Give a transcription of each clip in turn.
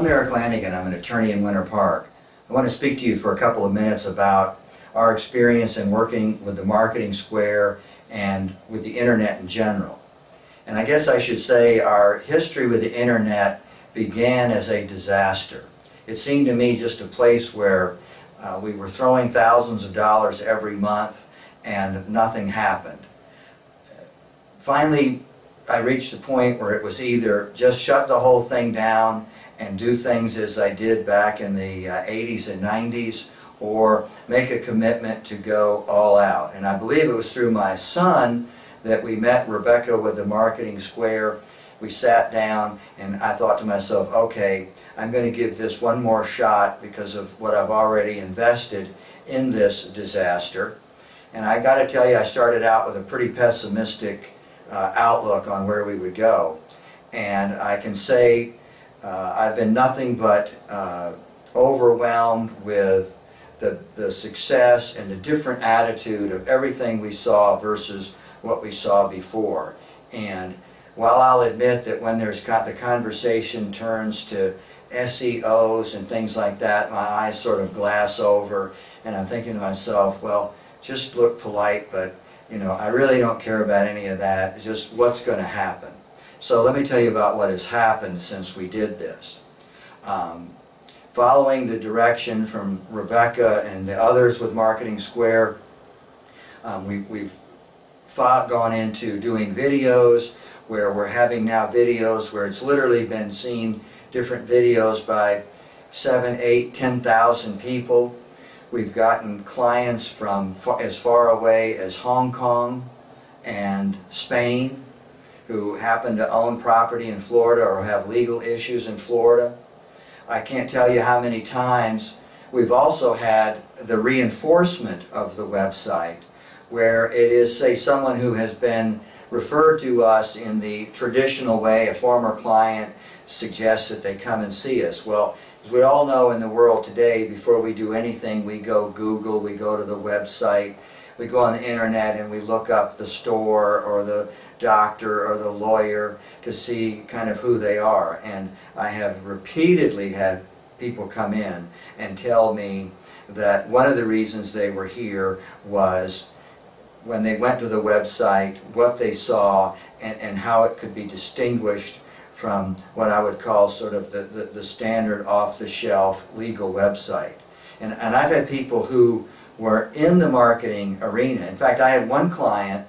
I'm Eric Lanigan. I'm an attorney in Winter Park. I want to speak to you for a couple of minutes about our experience in working with the marketing square and with the internet in general. And I guess I should say our history with the internet began as a disaster. It seemed to me just a place where we were throwing thousands of dollars every month and nothing happened. Finally, I reached the point where it was either just shut the whole thing down and do things as I did back in the 80s and 90s, or make a commitment to go all out. And I believe it was through my son that we met Rebecca with the Marketing Square. We sat down and I thought to myself, okay, I'm going to give this one more shot because of what I've already invested in this disaster. And I got to tell you, I started out with a pretty pessimistic outlook on where we would go. And I can say I've been nothing but overwhelmed with the success and the different attitude of everything we saw versus what we saw before. And while I'll admit that when the conversation turns to SEOs and things like that, my eyes sort of glass over and I'm thinking to myself, well, just look polite, but you know, I really don't care about any of that. It's just what's going to happen. So let me tell you about what has happened since we did this. Following the direction from Rebecca and the others with Marketing Square, we've gone into doing videos where we're having now videos where it's literally been seen, different videos by 7, 8, 10,000 people. We've gotten clients from as far away as Hong Kong and Spain who happen to own property in Florida or have legal issues in Florida. I can't tell you how many times we've also had the reinforcement of the website where it is, say, someone who has been referred to us in the traditional way. A former client suggests that they come and see us. Well, as we all know in the world today, before we do anything, we go Google, we go to the website, we go on the internet and we look up the store or the doctor or the lawyer to see kind of who they are. And I have repeatedly had people come in and tell me that one of the reasons they were here was when they went to the website, what they saw and how it could be distinguished from what I would call sort of the standard off-the-shelf legal website. And I've had people who were in the marketing arena. In fact, I had one client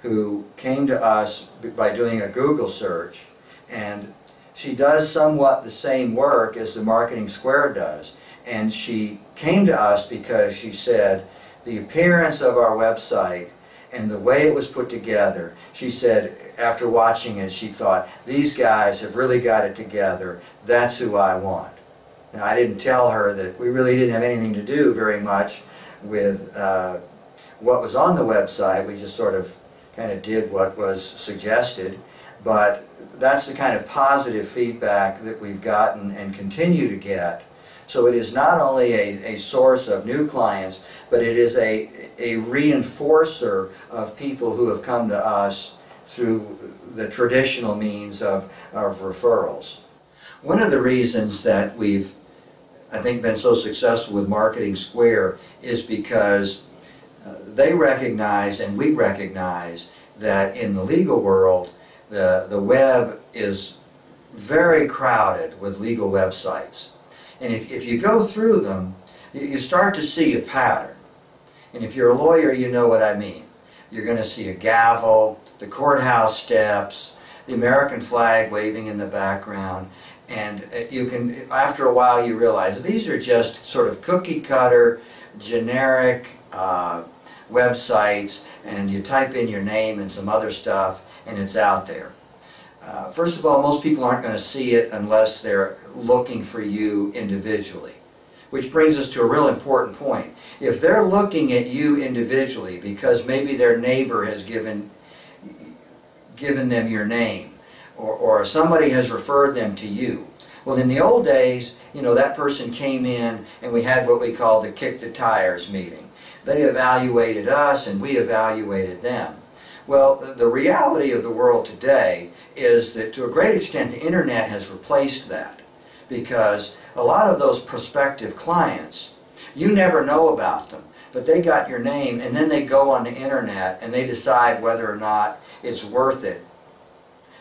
who came to us by doing a Google search, and she does somewhat the same work as the Marketing Square does. And she came to us because she said the appearance of our website and the way it was put together, she said after watching it, she thought, these guys have really got it together, that's who I want. Now, I didn't tell her that we really didn't have anything to do very much with what was on the website. We just sort of kind of did what was suggested, but that's the kind of positive feedback that we've gotten and continue to get. So it is not only a source of new clients, but it is a reinforcer of people who have come to us through the traditional means of referrals. One of the reasons that we've, I think, been so successful with Marketing Square is because they recognize and we recognize that in the legal world the web is very crowded with legal websites. And if you go through them, you start to see a pattern. And if you're a lawyer, you know what I mean. You're going to see a gavel, the courthouse steps, the American flag waving in the background, and you can, after a while, you realize these are just sort of cookie-cutter, generic websites, and you type in your name and some other stuff, and it's out there. First of all, most people aren't going to see it unless they're looking for you individually. Which brings us to a real important point. If they're looking at you individually because maybe their neighbor has given them your name, or somebody has referred them to you. Well, in the old days, you know, that person came in and we had what we called the kick the tires meeting. They evaluated us and we evaluated them. Well, the reality of the world today is that to a great extent the internet has replaced that. because a lot of those prospective clients, you never know about them, but they got your name and then they go on the internet and they decide whether or not it's worth it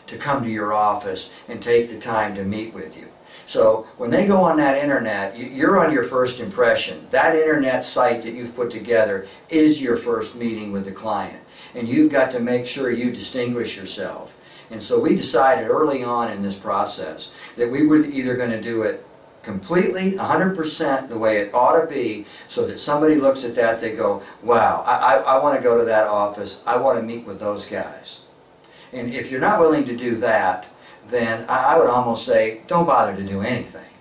to come to your office and take the time to meet with you. So when they go on that internet, you're on your first impression. That internet site that you've put together is your first meeting with the client. And you've got to make sure you distinguish yourself. And so we decided early on in this process that we were either going to do it completely, 100% the way it ought to be, so that somebody looks at that, they go, wow, I want to go to that office, I want to meet with those guys. And if you're not willing to do that, then I would almost say, don't bother to do anything.